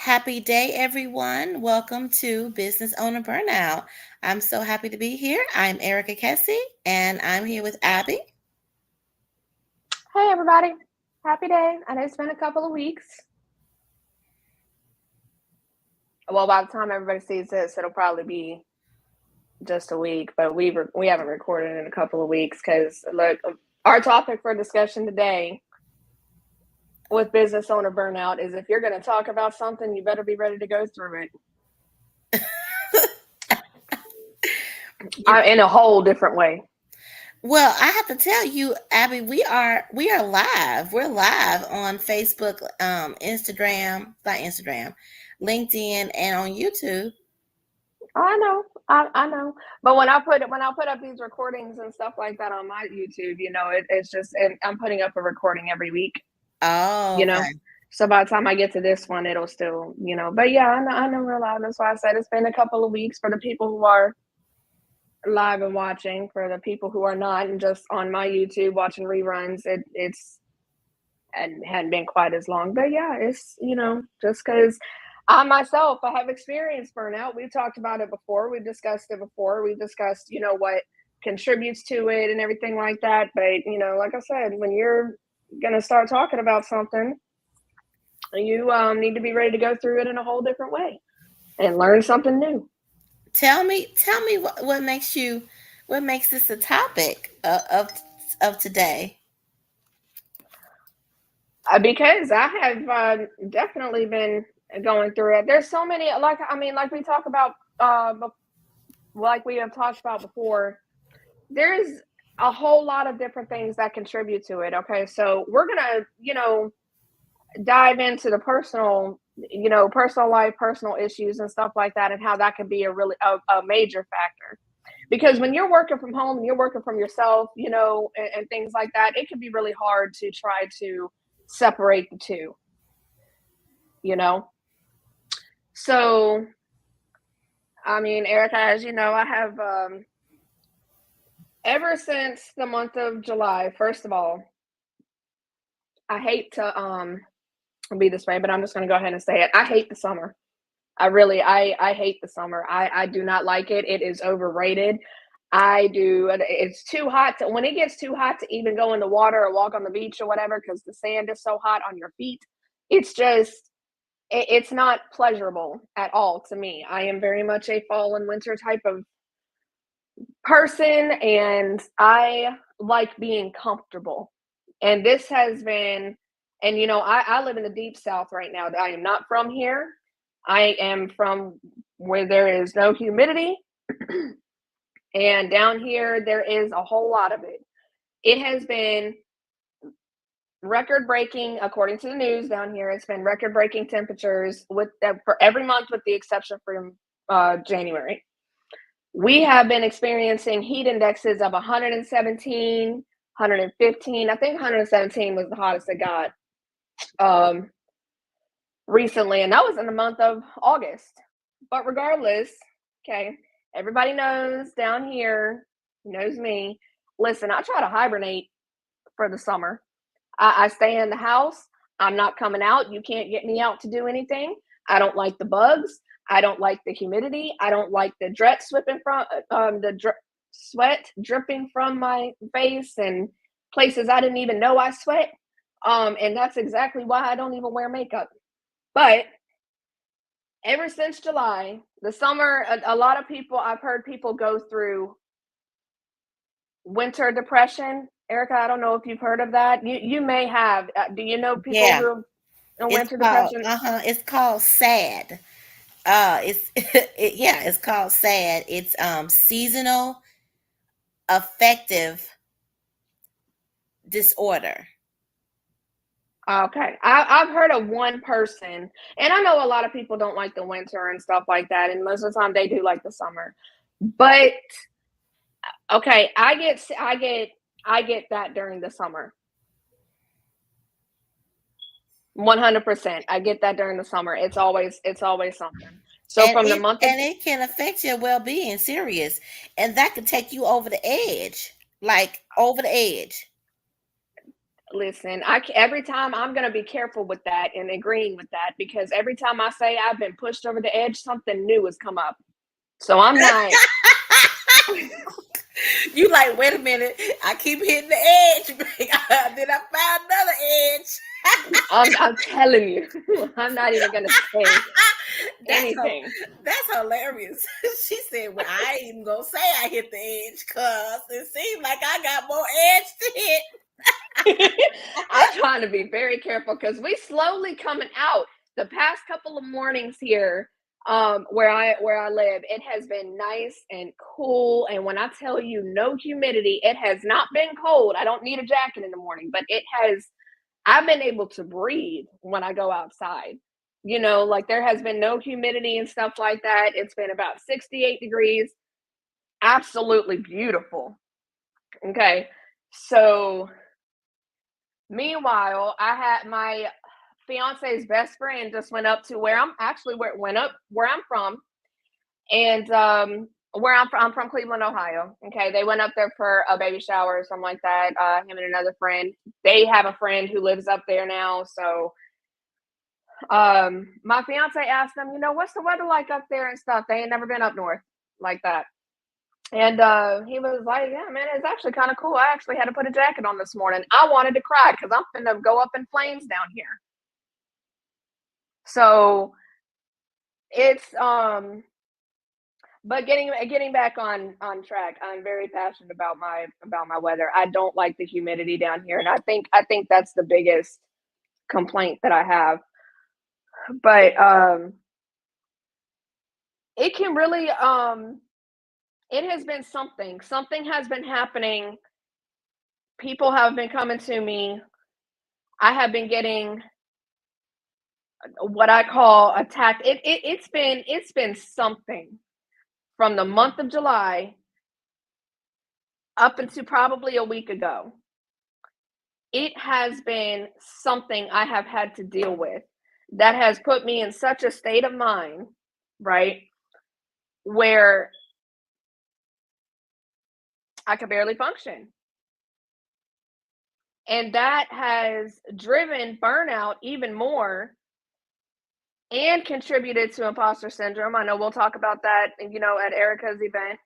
Happy day, everyone. Welcome to Business Owner Burnout. I'm so happy to be here. I'm Erica Kesse, and I'm here with Abby. Hey everybody, happy day. I know it's been a couple of weeks. Well, by the time everybody sees this, it'll probably be just a week, but we haven't recorded in a couple of weeks because look, our topic for discussion today with business owner burnout is if you're going to talk about something, you better be ready to go through it in a whole different way. Well, I have to tell you, Abby, we are live. We're live on Facebook, Instagram, not Instagram, LinkedIn, and on YouTube. I know, I know. But when I put up these recordings and stuff like that on my YouTube, it's just I'm putting up a recording every week. Oh, you know. okay. So by the time I get to this one, it'll still. But yeah, I know we're live. That's why I said it's been a couple of weeks for the people who are live and watching. For the people who are not and just on my YouTube watching reruns, it's and hadn't been quite as long. But yeah, it's just because I myself I have experienced burnout. We've talked about it before. We've discussed it before. We've discussed what contributes to it and everything like that. But like I said, when you're gonna start talking about something, you need to be ready to go through it in a whole different way and learn something new. Tell me what makes this a topic of today. Because I have definitely been going through it. There's so many, like we talk about, like we have talked about before. There's a whole lot of different things that contribute to it. Okay, so we're gonna, dive into the personal life, personal issues and stuff like that, and how that can be a major factor. Because when you're working from home and you're working from yourself, and things like that, it can be really hard to try to separate the two, you know? So, I mean, Erica, as you know, I have, ever since the month of July, first of all, I hate to be this way, but I'm just going to go ahead and say it. I hate the summer. I hate the summer. I do not like it. It is overrated. It's too hot when it gets too hot to even go in the water or walk on the beach or whatever, because the sand is so hot on your feet. It's not pleasurable at all to me. I am very much a fall and winter type of person, and I like being comfortable. And this has been, and I live in the deep South right now. I am not from here. I am from where there is no humidity. And down here, there is a whole lot of it. It has been record breaking, according to the news down here. It's been record breaking temperatures for every month, with the exception from January. We have been experiencing heat indexes of 117, 115. I think 117 was the hottest it got recently, and that was in the month of August. But regardless, okay, everybody knows down here, knows me. Listen, I try to hibernate for the summer. I stay in the house. I'm not coming out. You can't get me out to do anything. I don't like the bugs. I don't like the humidity. I don't like the sweat dripping from my face and places I didn't even know I sweat. And that's exactly why I don't even wear makeup. But ever since July, the summer, a lot of people, I've heard people go through winter depression. Erica, I don't know if you've heard of that. You may have. Do you know people Yeah, who are in it's winter called depression? it's called SAD. It's called SAD. It's seasonal affective disorder. Okay. I've heard of one person, and I know a lot of people don't like the winter and stuff like that, and most of the time they do like the summer. But okay, I get that during the summer. 100%. I get that during the summer. It's always something. So And from the it month of and it can affect your well-being serious, and that could take you over the edge, like over the edge. Listen, every time I'm going to be careful with that and agreeing with that, because every time I say I've been pushed over the edge, something new has come up. So I'm not. You like, wait a minute, I keep hitting the edge. Then I found another edge. I'm telling you, I'm not even going to say anything. That's hilarious. She said, well, I ain't even gonna say I hit the edge because it seems like I got more edge to hit. I'm trying to be very careful because we slowly coming out. The past couple of mornings here, where I live, it has been nice and cool. And when I tell you no humidity, it has not been cold. I don't need a jacket in the morning, but it has. I've been able to breathe when I go outside. Like there has been no humidity and stuff like that. It's been about 68 degrees. Absolutely beautiful. Okay. So meanwhile, I had my fiance's best friend just went up to where I'm from, and I'm from Cleveland, Ohio. Okay, they went up there for a baby shower or something like that. Him and another friend. They have a friend who lives up there now, so my fiance asked them, what's the weather like up there and stuff. They ain't never been up north like that. And he was like, yeah, man, it's actually kind of cool. I actually had to put a jacket on this morning. I wanted to cry because I'm finna go up in flames down here. So it's but getting back on track, I'm very passionate about my weather. I don't like the humidity down here, and I think that's the biggest complaint that I have. But it can really it has been something. Something has been happening. People have been coming to me. I have been getting what I call attacked. It's been something from the month of July up until probably a week ago. It has been something I have had to deal with that has put me in such a state of mind, right, where I could barely function. And that has driven burnout even more and contributed to imposter syndrome. I know we'll talk about that, at Erica's event,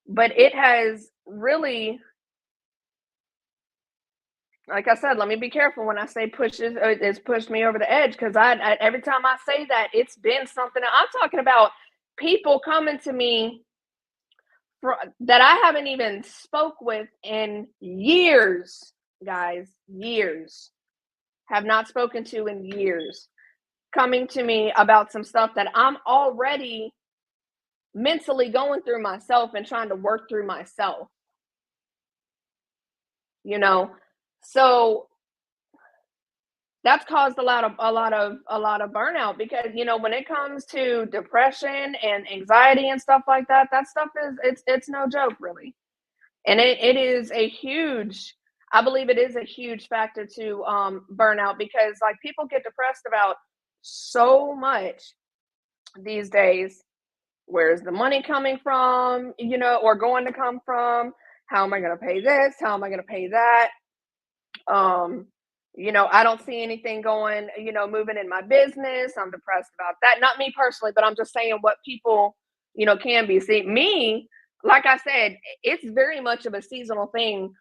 but it has really, like I said, let me be careful when I say it's pushed me over the edge, because I every time I say that, it's been something. I'm talking about people coming to me that I haven't even spoke with in years, guys, years, have not spoken to in years, coming to me about some stuff that I'm already mentally going through myself and trying to work through myself. So that's caused a lot of burnout, because when it comes to depression and anxiety and stuff like that, that stuff it's no joke, really. And it is a huge, I believe it is a huge factor to burnout, because like people get depressed about so much these days. Where's the money coming from, or going to come from? How am I going to pay this? How am I going to pay that? I don't see anything going, moving in my business. I'm depressed about that. Not me personally, but I'm just saying what people, can be. See, me, like I said, it's very much of a seasonal thing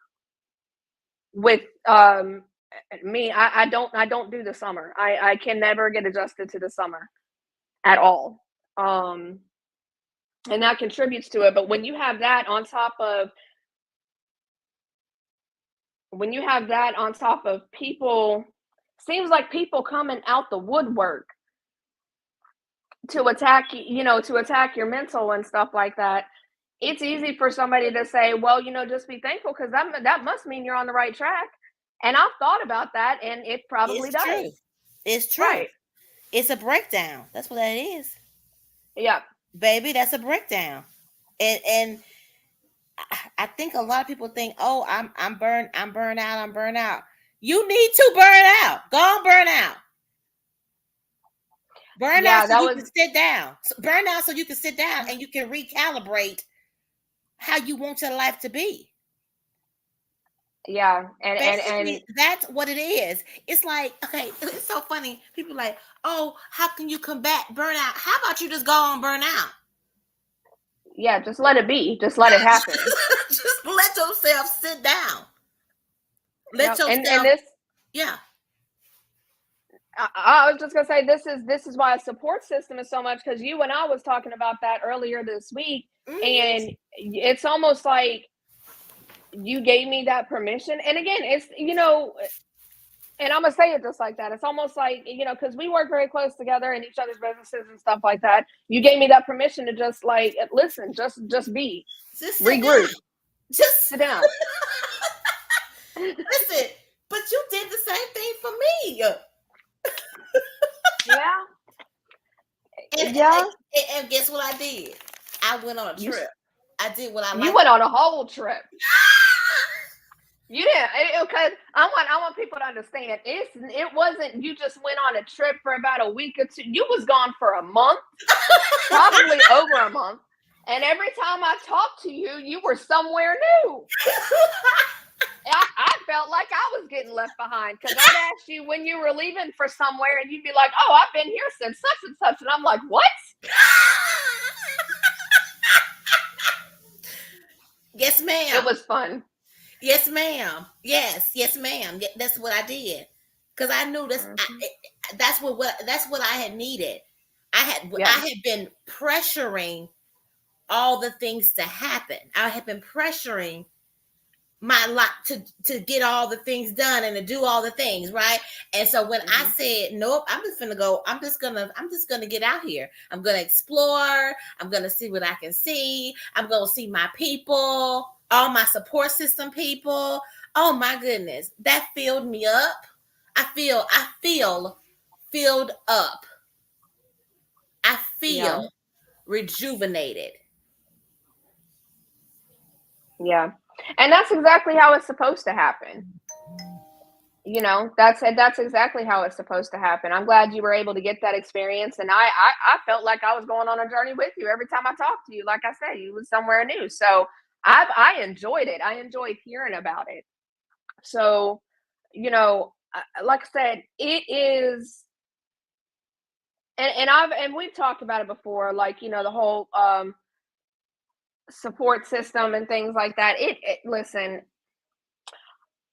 with me. I don't do the summer. I can never get adjusted to the summer at all. And that contributes to it. But when you have that on top of people, seems like people coming out the woodwork to attack your mental and stuff like that. It's easy for somebody to say, well, just be thankful, because that must mean you're on the right track. And I've thought about that, and it probably does. True. It's true. Right. It's a breakdown. That's what that is. Yeah. Baby, that's a breakdown. And I think a lot of people think, oh, I'm burnt out. You need to burn out. Go on, burn out. Burn out so you can sit down. Burn out so you can sit down and you can recalibrate how you want your life to be. Yeah, and Basically, that's what it is. It's like, okay, it's so funny. People like, oh, how can you combat burnout? How about you just go on burnout? yeah, just let it be. Just let it happen. Just let yourself sit down. Let Yep. And yourself, this, yeah. I was just gonna say, this is why a support system is so much, because you and I was talking about that earlier this week, Mhm. and it's almost like you gave me that permission. And again, it's, and I'm gonna say it just like that. It's almost like, because we work very close together in each other's businesses and stuff like that. You gave me that permission to just like listen, just be, Just sit regroup, down. Just sit down. listen. But you did the same thing for me. Yeah, And, yeah. and guess what I did? I went on a You trip. I did what I you like. went on a whole trip. You didn't, because I want people to understand, it wasn't you just went on a trip for about a week or two. You was gone for a month, probably over a month. And every time I talked to you, you were somewhere new. I felt like I was getting left behind, because I'd ask you when you were leaving for somewhere, and you'd be like, "Oh, I've been here since such and such," and I'm like, "What?" Yes, It ma'am. was fun. Yes, ma'am. Yes, ma'am. That's what I did. Cause I knew Hmm. that's what I had needed. I Yeah. had been pressuring all the things to happen. I had been pressuring my lot to get all the things done and to do all the things right. And so when I Hmm. said nope, I'm just gonna go, I'm just gonna get out here, I'm gonna explore, I'm gonna see what I can see, I'm gonna see my people, all my support system people. Oh my goodness, that filled me up. I feel filled up. I Yeah. feel rejuvenated. Yeah. And that's exactly how it's supposed to happen. That's exactly how it's supposed to happen. I'm glad you were able to get that experience, and I felt like I was going on a journey with you every time I talked to you. Like I said, you was somewhere new, so I enjoyed it. I enjoyed hearing about it. So, like I said, it is, and we've talked about it before, like, the whole support system and things like that. Listen,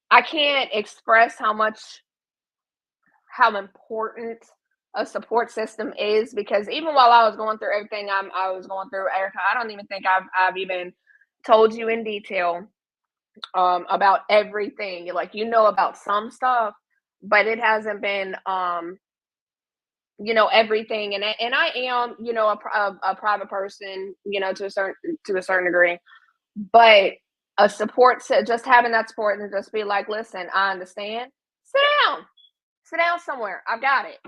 I can't express how important a support system is, because even while I was going through everything I was going through, Erica, I don't even think I've even told you in detail about everything. Like, about some stuff, but it hasn't been everything. And I am, a private person, to a certain degree, but just having that support and just be like, listen, I understand. Sit down. Sit down somewhere. I've got it.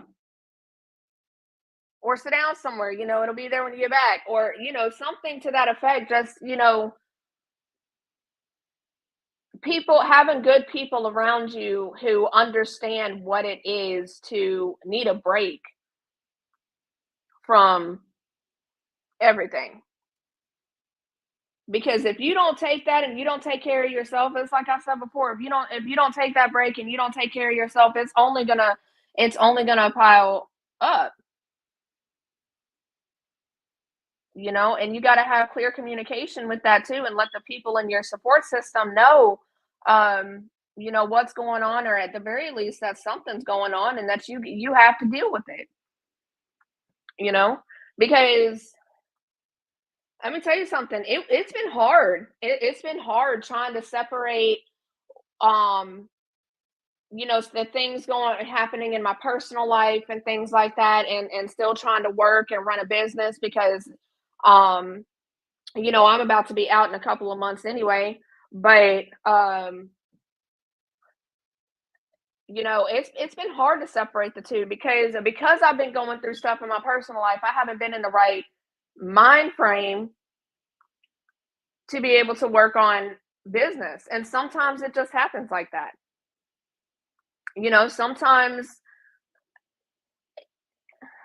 Or sit down somewhere, it'll be there when you get back, or something to that effect. Just, people having good people around you who understand what it is to need a break from everything. Because if you don't take that and you don't take care of yourself, it's like I said before, if you don't take that break and you don't take care of yourself, it's only gonna pile up. And you got to have clear communication with that too, and let the people in your support system know, um what's going on, or at the very least that something's going on, and that you have to deal with it, you know because let me tell you something. It's been hard. It's been hard trying to separate, um the things going happening in my personal life and things like that, and still trying to work and run a business, because um I'm about to be out in a couple of months anyway. But it's been hard to separate the two, because I've been going through stuff in my personal life. I haven't been in the right mind frame to be able to work on business, and sometimes it just happens like that.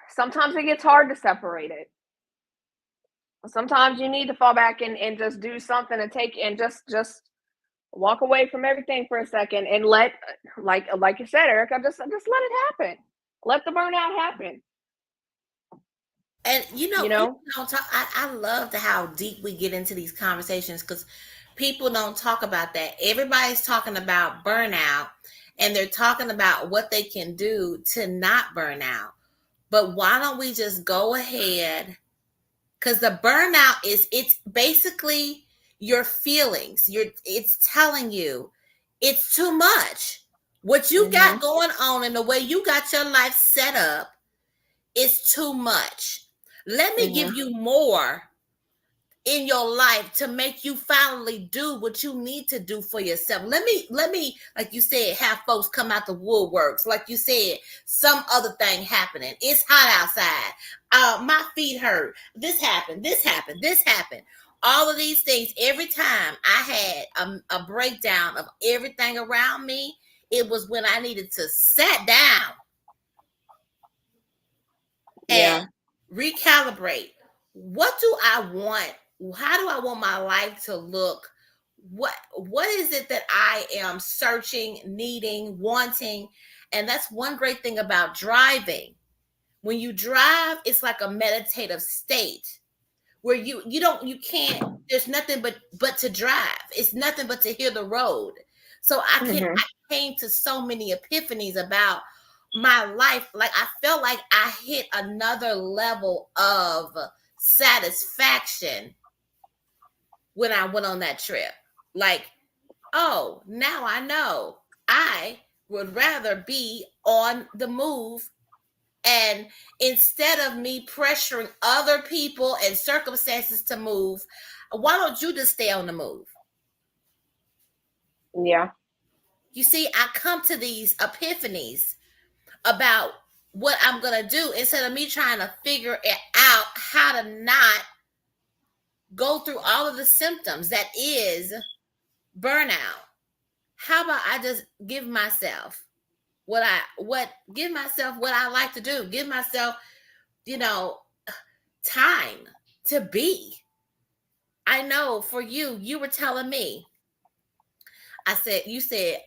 Sometimes it gets hard to separate it. Sometimes you need to fall back and just do something, and take and just Walk away from everything for a second and let, like you said, Erica, just let it happen. Let the burnout happen. And You people know? don't talk. I love how deep we get into these conversations because people don't talk about that. Everybody's talking about burnout and they're talking about what they can do to not burn out. But why don't we just go ahead? Because the burnout it's basically your feelings. It's telling you it's too much. What you got going on and the way you got your life set up is too much. Let me give you more in your life to make you finally do what you need to do for yourself. Let me, like you said, have folks come out the woodworks. Like you said, some other thing happening. It's hot outside. My feet hurt. This happened. This happened. This happened. All of these things. Every time I had a breakdown of everything around me, it was when I needed to sit down and recalibrate. What do I want? How do I want my life to look? What is it that I am searching, needing, wanting? And that's one great thing about driving. When you drive, it's like a meditative state where you can't, there's nothing but to drive. It's nothing but to hear the road. So I came to so many epiphanies about my life. Like I felt like I hit another level of satisfaction when I went on that trip. Like, oh, now I know I would rather be on the move. And instead of me pressuring other people and circumstances to move, why don't you just stay on the move? Yeah. You see, I come to these epiphanies about what I'm going to do instead of me trying to figure it out how to not go through all of the symptoms that is burnout. How about I just give myself what I like to do. Give myself, time to be. I know for you were telling me, you said,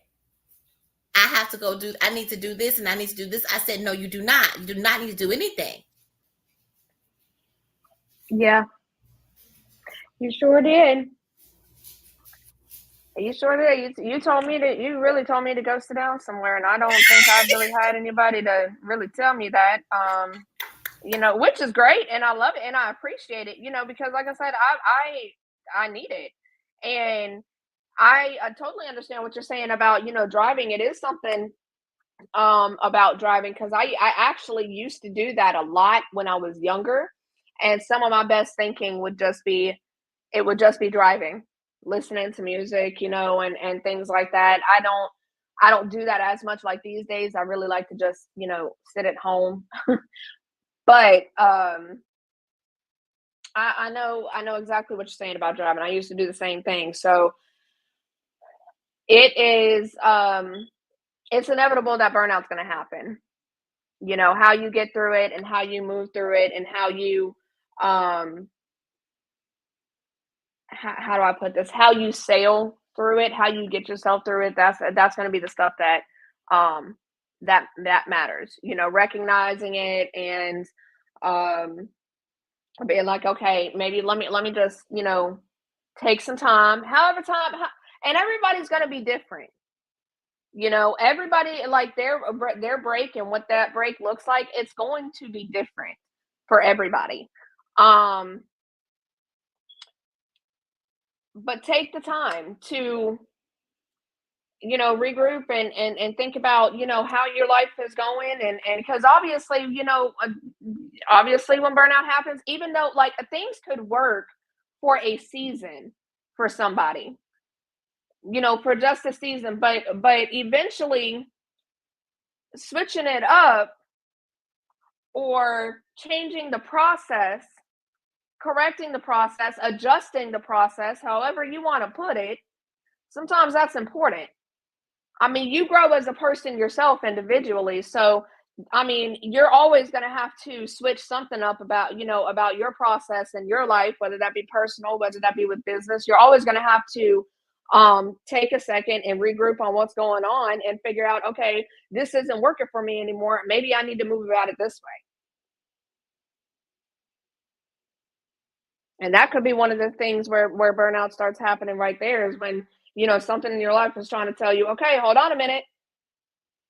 I need to do this and I need to do this. I said, no, you do not. You do not need to do anything. Yeah. You sure did. You sure did. You really told me to go sit down somewhere, and I don't think I've really had anybody to really tell me that. Which is great, and I love it, and I appreciate it. Because like I said, I need it, and I totally understand what you're saying about driving. It is something about driving because I actually used to do that a lot when I was younger, and some of my best thinking would just be driving, listening to music, and things like that. I don't do that as much like these days. I really like to just, sit at home. But I know exactly what you're saying about driving. I used to do the same thing. So it is it's inevitable that burnout's going to happen. How you get through it and how you move through it and how you how do I put this? How you sail through it, how you get yourself through it. That's going to be the stuff that that matters. Recognizing it and being like, okay, maybe let me just take some time. And everybody's going to be different. Everybody like their break and what that break looks like. It's going to be different for everybody. But take the time to regroup and think about how your life is going and because obviously when burnout happens, even though like things could work for a season for somebody, for just a season, but eventually switching it up or changing the process, correcting the process, adjusting the process, however you want to put it, sometimes that's important. I mean, you grow as a person yourself individually. So, I mean, you're always going to have to switch something up about your process and your life, whether that be personal, whether that be with business. You're always going to have to take a second and regroup on what's going on and figure out, okay, this isn't working for me anymore. Maybe I need to move about it this way. And that could be one of the things where burnout starts happening right there, is when, something in your life is trying to tell you, okay, hold on a minute.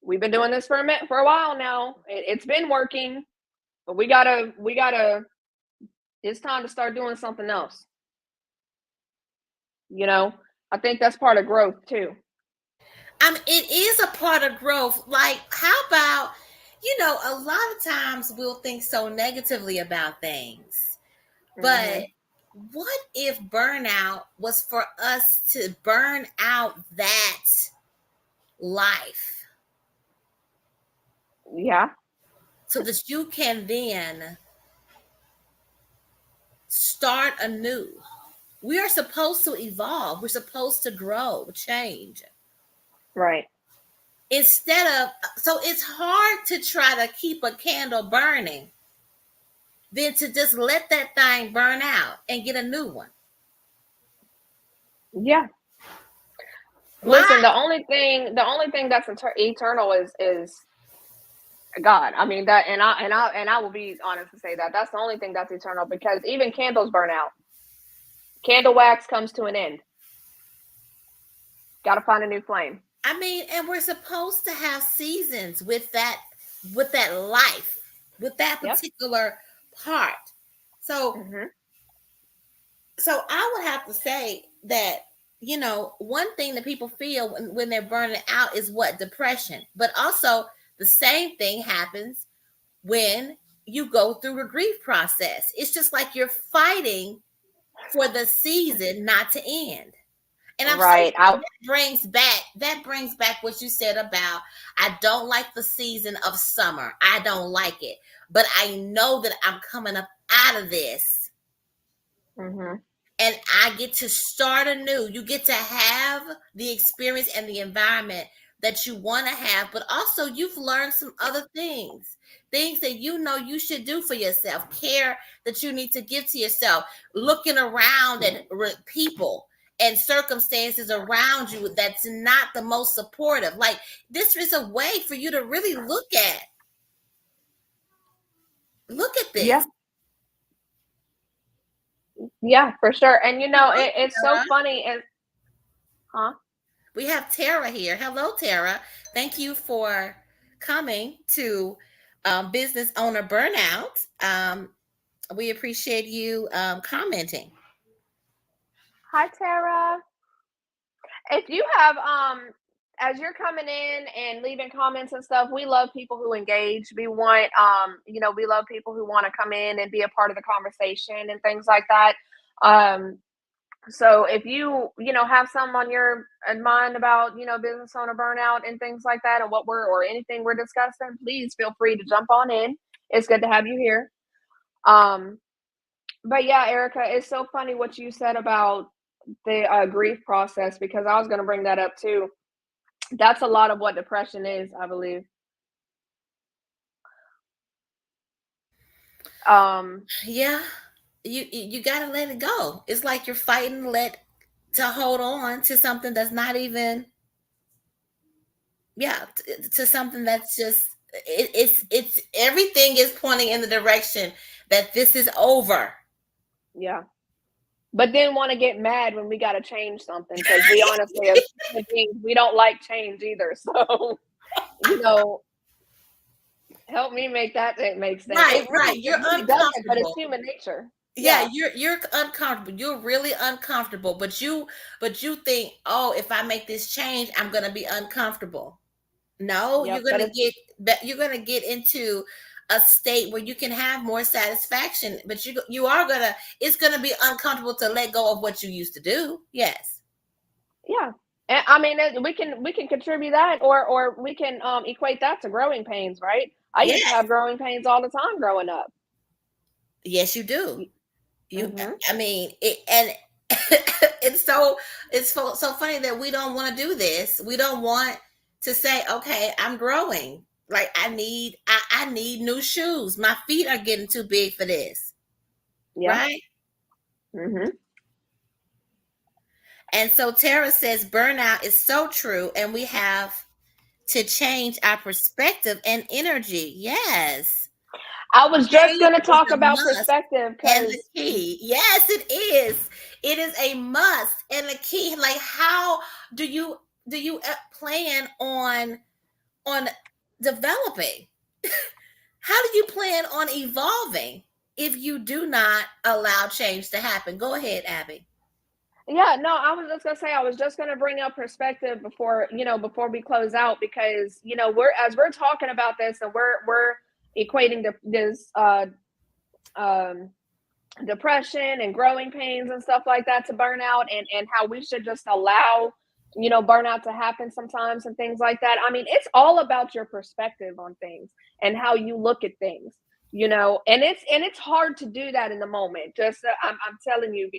We've been doing this for a while now. It's been working, but we gotta, it's time to start doing something else. I think that's part of growth too. I mean, it is a part of growth. Like, how about, a lot of times we'll think so negatively about things, but what if burnout was for us to burn out that life? Yeah. So that you can then start anew. We are supposed to evolve. We're supposed to grow, change. Right. So it's hard to try to keep a candle burning than to just let that thing burn out and get a new one. Yeah. Why? Listen, the only thing that's eternal is God. I mean that, and I will be honest to say that that's the only thing that's eternal, because even candles burn out. Candle wax comes to an end. Got to find a new flame. I mean, and we're supposed to have seasons with that life, with that particular part. So so I would have to say that, one thing that people feel when they're burning out is what? Depression. But also the same thing happens when you go through the grief process. It's just like you're fighting for the season not to end. And I'm right. so that brings back what you said about, I don't like the season of summer. I don't like it. But I know that I'm coming up out of this. And I get to start anew. You get to have the experience and the environment that you want to have, but also you've learned some other things that you should do for yourself, care that you need to give to yourself, looking around at people and circumstances around you that's not the most supportive. Like, this is a way for you to really look at this. Yeah. Yeah, for sure. And it's so funny. And we have Tara here. Hello, Tara. Thank you for coming to Business Owner Burnout. We appreciate you commenting. Hi, Tara. If you have as you're coming in and leaving comments and stuff, we love people who engage. We want we love people who want to come in and be a part of the conversation and things like that. So if you have some on your mind about business owner burnout and things like that, and or anything we're discussing, please feel free to jump on in. It's good to have you here. But yeah, Erica, it's so funny what you said about the grief process, because I was going to bring that up too. That's a lot of what depression is, I believe. Yeah, you got to let it go. It's like you're fighting to hold on to something that's not even, to something that's just, it's everything is pointing in the direction that this is over. Yeah. But then want to get mad when we got to change something, because we honestly, as human beings, we don't like change either. So, help me make that make sense. Right. You're uncomfortable, but it's human nature. Yeah, you're uncomfortable. You're really uncomfortable, but you think, oh, if I make this change, I'm gonna be uncomfortable. No, you're gonna get into a state where you can have more satisfaction, but it's gonna be uncomfortable to let go of what you used to do. Yes. Yeah. And I mean, we can contribute that, or we can equate that to growing pains, right? I used to have growing pains all the time growing up. Yes, you do. I mean, it's so funny that we don't want to do this. We don't want to say, okay, I'm growing. Like, I need new shoes. My feet are getting too big for this. Yeah. Right? And so Tara says burnout is so true, and we have to change our perspective and energy. Yes. I was just Change going to is talk a about must perspective and the because key. Yes, it is. It is a must and the key. Like, how do you plan on developing? How do you plan on evolving if you do not allow change to happen? Go ahead, Abby. yeah, no, I was just gonna say I was just gonna bring up perspective before we close out because we're talking about this and we're equating this um depression and growing pains and stuff like that to burnout and how we should just allow burnout to happen sometimes and things like that. I mean, it's all about your perspective on things and how you look at things, and it's hard to do that in the moment. Just I'm telling you,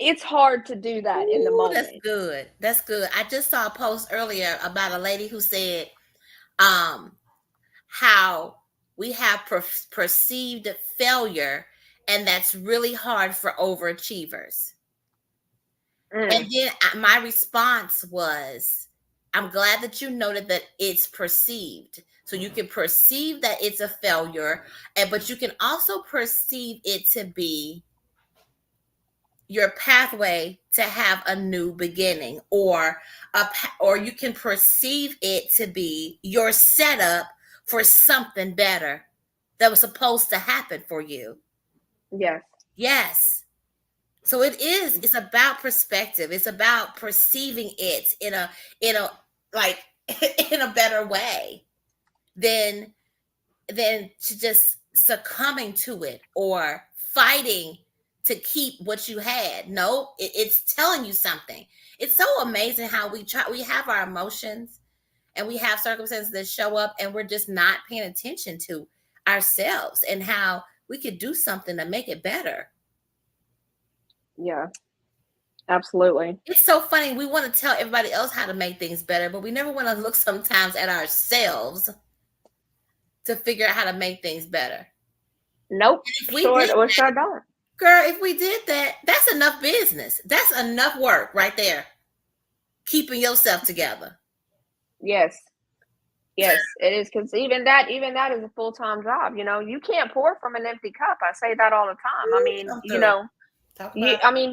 it's hard to do that in the Ooh, that's moment. good. That's good. I just saw a post earlier about a lady who said, um, how we have perceived failure, and that's really hard for overachievers. And Mm, then my response was, I'm glad that you noted that it's perceived. So you can perceive that it's a failure, but you can also perceive it to be your pathway to have a new beginning, or you can perceive it to be your setup for something better that was supposed to happen for you. yes. Yes. So it's about perspective. It's about perceiving it in a like in a better way than to just succumbing to it or fighting to keep what you had. No, it's telling you something. It's so amazing how we have our emotions and we have circumstances that show up and we're just not paying attention to ourselves and how we could do something to make it better. Yeah, absolutely. It's so funny. We want to tell everybody else how to make things better, but we never want to look sometimes at ourselves to figure out how to make things better. Nope. And if we Sure, did well, that, sure don't. girl, if we did that, that's enough business. That's enough work right there. Keeping yourself together. Yes. Yes, it is because even that is a full-time job. You can't pour from an empty cup. I say that all the time. I Ooh, mean, come through. Talk about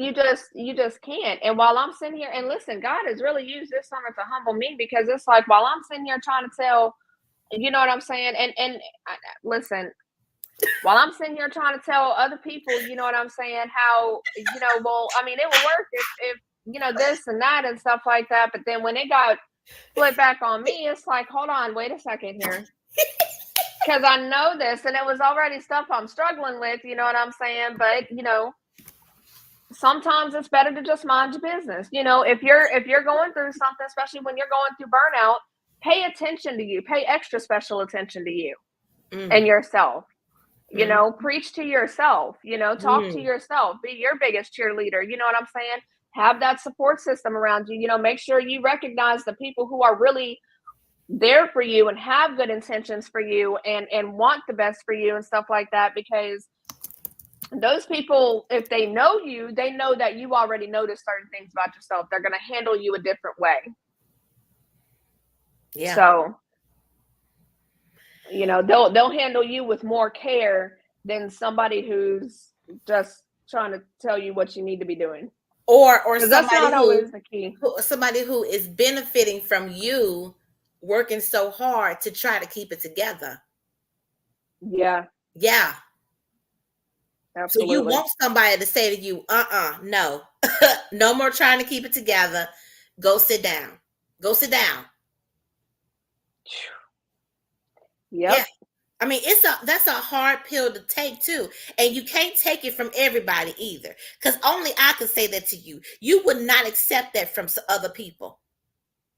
you just can't. And while I'm sitting here and listen, God has really used this summer to humble me because it's like while I'm sitting here trying to tell, you know what I'm saying? Listen, while I'm sitting here trying to tell other people, you know what I'm saying, how, well, I mean, it will work if this and that and stuff like that. But then when it got flipped back on me, it's like, hold on, wait a second here. Because I know this and it was already stuff I'm struggling with, you know what I'm saying? But, sometimes it's better to just mind your business. If you're going through something, especially when you're going through burnout, pay attention to you, pay extra special attention to you and yourself. Preach to yourself, talk to yourself, be your biggest cheerleader. You know what I'm saying? Have that support system around you. Make sure you recognize the people who are really there for you and have good intentions for you and want the best for you and stuff like that, because those people, if they know you, they know that you already notice certain things about yourself. They're going to handle you a different way. Yeah. So they'll handle you with more care than somebody who's just trying to tell you what you need to be doing. Or That's not always the key. somebody who is benefiting from you working so hard to try to keep it together. Yeah. Yeah. Absolutely. So you want somebody to say to you, no, no more trying to keep it together. Go sit down. Go sit down. Yep. Yeah. I mean, that's a hard pill to take too. And you can't take it from everybody either. Because only I could say that to you. You would not accept that from other people.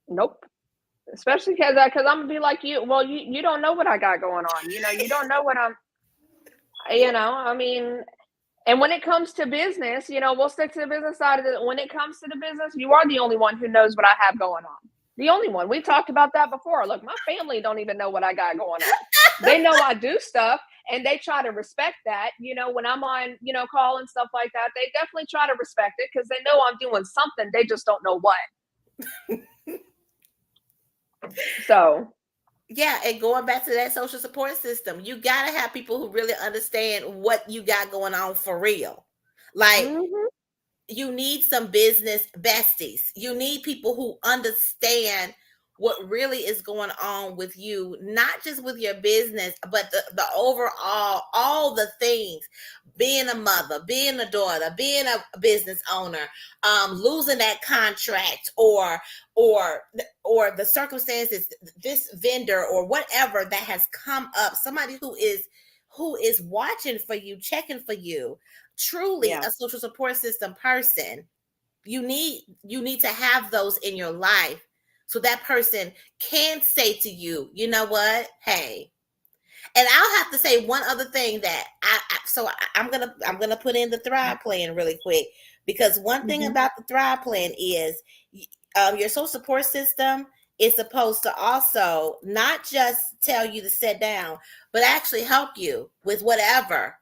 Nope. Especially because I'm gonna be like you. Well, you don't know what I got going on. You don't know what I'm. I mean, and when it comes to business, we'll stick to the business side of it. When it comes to the business, you are the only one who knows what I have going on. The only one. We talked about that before. Look, my family don't even know what I got going on. They know I do stuff, and they try to respect that. When I'm on, call and stuff like that, they definitely try to respect it because they know I'm doing something. They just don't know what. So yeah, and going back to that social support system, you gotta have people who really understand what you got going on for real. Like, you need some business besties. You need people who understand what really is going on with you, not just with your business, but the overall, all the things, being a mother, being a daughter, being a business owner, losing that contract, or the circumstances, this vendor or whatever that has come up, somebody who is watching for you, checking for you, truly yeah. a social support system person. You need to have those in your life, so that person can say to you, you know what, hey. And I'll have to say one other thing that I'm gonna put in the Thrive plan really quick, because one thing about the Thrive plan is, your social support system is supposed to also not just tell you to sit down, but actually help you with whatever,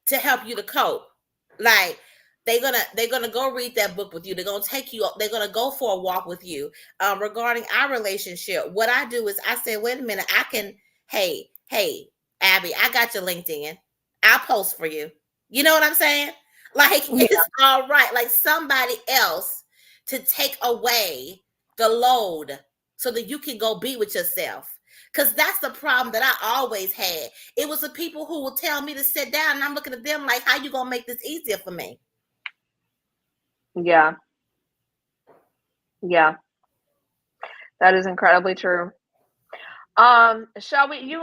to help you to cope. Like, they're gonna go read that book with you. They're gonna go for a walk with you. Regarding our relationship, what I do is I say, wait a minute, I can, hey, Abby, I got your LinkedIn. I'll post for you. You know what I'm saying? Like, Yeah. it's all right. Like, somebody else to take away the load so that you can go be with yourself. Because that's the problem that I always had. It was the people who would tell me to sit down, and I'm looking at them like, how you gonna make this easier for me? Yeah. Yeah. That is incredibly true. Shall we?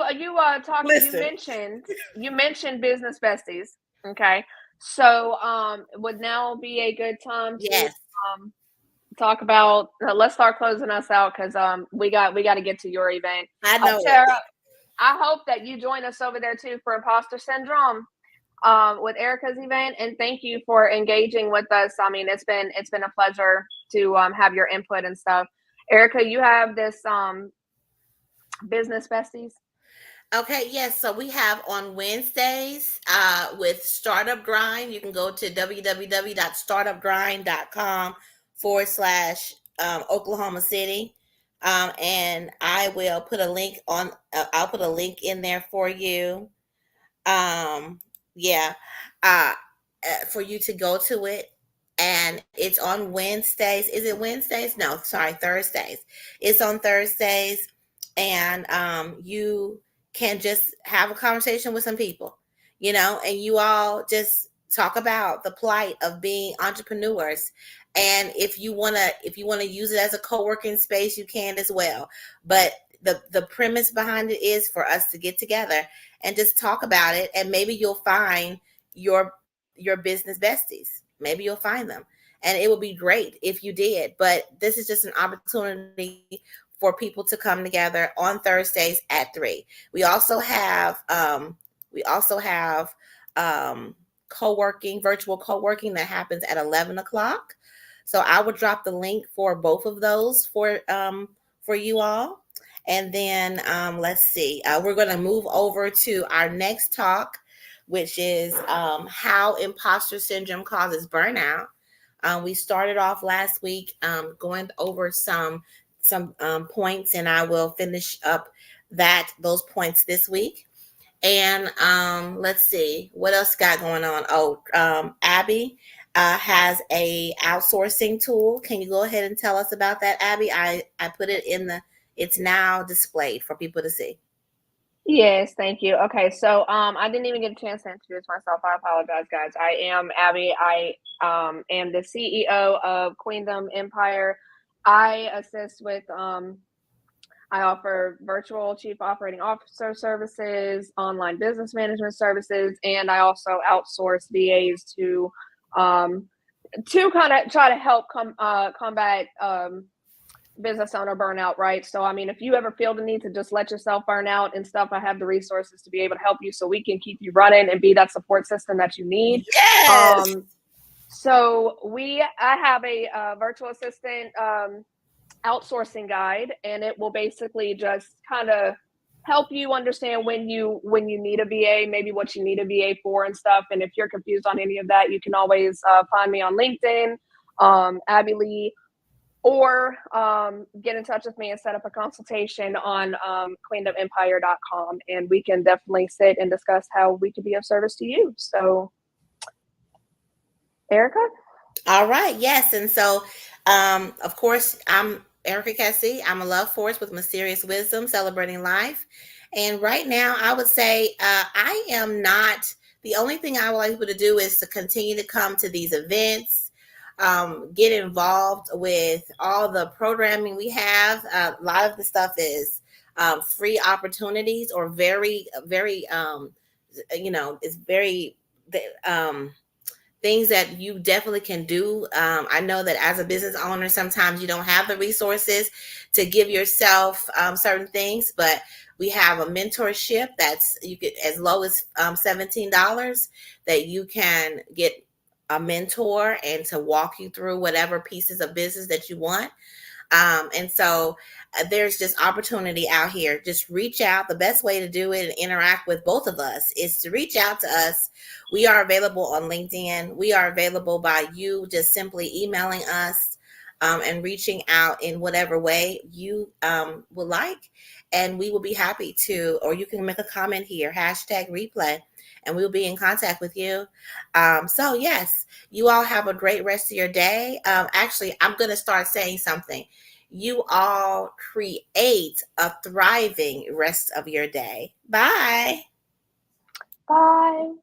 Listen, You mentioned business besties. Okay, so would now be a good time to yes, um talk about. Let's start closing us out because we got to get to your event. I know it. Tara, I hope that you join us over there too for imposter syndrome with Erica's event, and thank you for engaging with us. I mean, it's been a pleasure to have your input and stuff. Erica, you have this business besties. Okay, yes. So we have on Wednesdays with Startup Grind. You can go to www.startupgrind.com /Oklahoma City. And I will put a link I'll put a link in there for you. Yeah, uh, for you to go to it. And it's on Wednesdays. Is it Wednesdays? No, sorry, Thursdays. It's on Thursdays. And you can just have a conversation with some people, and you all just talk about the plight of being entrepreneurs. And if you want to use it as a co-working space, you can as well. But the premise behind it is for us to get together and just talk about it, and maybe you'll find your business besties. Maybe you'll find them, and it would be great if you did. But this is just an opportunity for people to come together on Thursdays at 3. We also have co-working, virtual co-working, that happens at 11 o'clock. So I would drop the link for both of those for you all. And then let's see, we're going to move over to our next talk, which is how imposter syndrome causes burnout. We started off last week going over some points, and I will finish up those points this week. And let's see what else got going on. Oh, Abby has a outsourcing tool. Can you go ahead and tell us about that, Abby? I put it in it's now displayed for people to see. Yes, thank you. Okay, so I didn't even get a chance to introduce myself. I apologize, guys. I am Abby. I am the CEO of Queendom Empire. I assist with I offer virtual chief operating officer services, online business management services, and I also outsource VAs to kind of try to help combat business owner burnout, right? So, I mean, if you ever feel the need to just let yourself burn out and stuff, I have the resources to be able to help you so we can keep you running and be that support system that you need. Yes. So I have a virtual assistant outsourcing guide, and it will basically just kind of help you understand when you need a VA, maybe what you need a VA for and stuff. And if you're confused on any of that, you can always find me on LinkedIn, Abby Lee, or get in touch with me and set up a consultation on queendomempire.com, and we can definitely sit and discuss how we could be of service to you. So, Erica? All right, yes. And so, of course, I'm Erica Kesse. I'm a love force with mysterious wisdom, celebrating life. And right now, I would say I am not, the only thing I would like people to do is to continue to come to these events, get involved with all the programming we have. A lot of the stuff is free opportunities or very, very, it's very, um, things that you definitely can do. I know that as a business owner, sometimes you don't have the resources to give yourself certain things, but we have a mentorship that's you get as low as $17 that you can get a mentor and to walk you through whatever pieces of business that you want. And so there's just opportunity out here. Just reach out. The best way to do it and interact with both of us is to reach out to us. We are available on LinkedIn. We are available by you just simply emailing us and reaching out in whatever way you would like. And we will be happy to, or you can make a comment here, hashtag replay, and we'll be in contact with you. So, yes, you all have a great rest of your day. Actually, I'm going to start saying something. You all create a thriving rest of your day. Bye. Bye.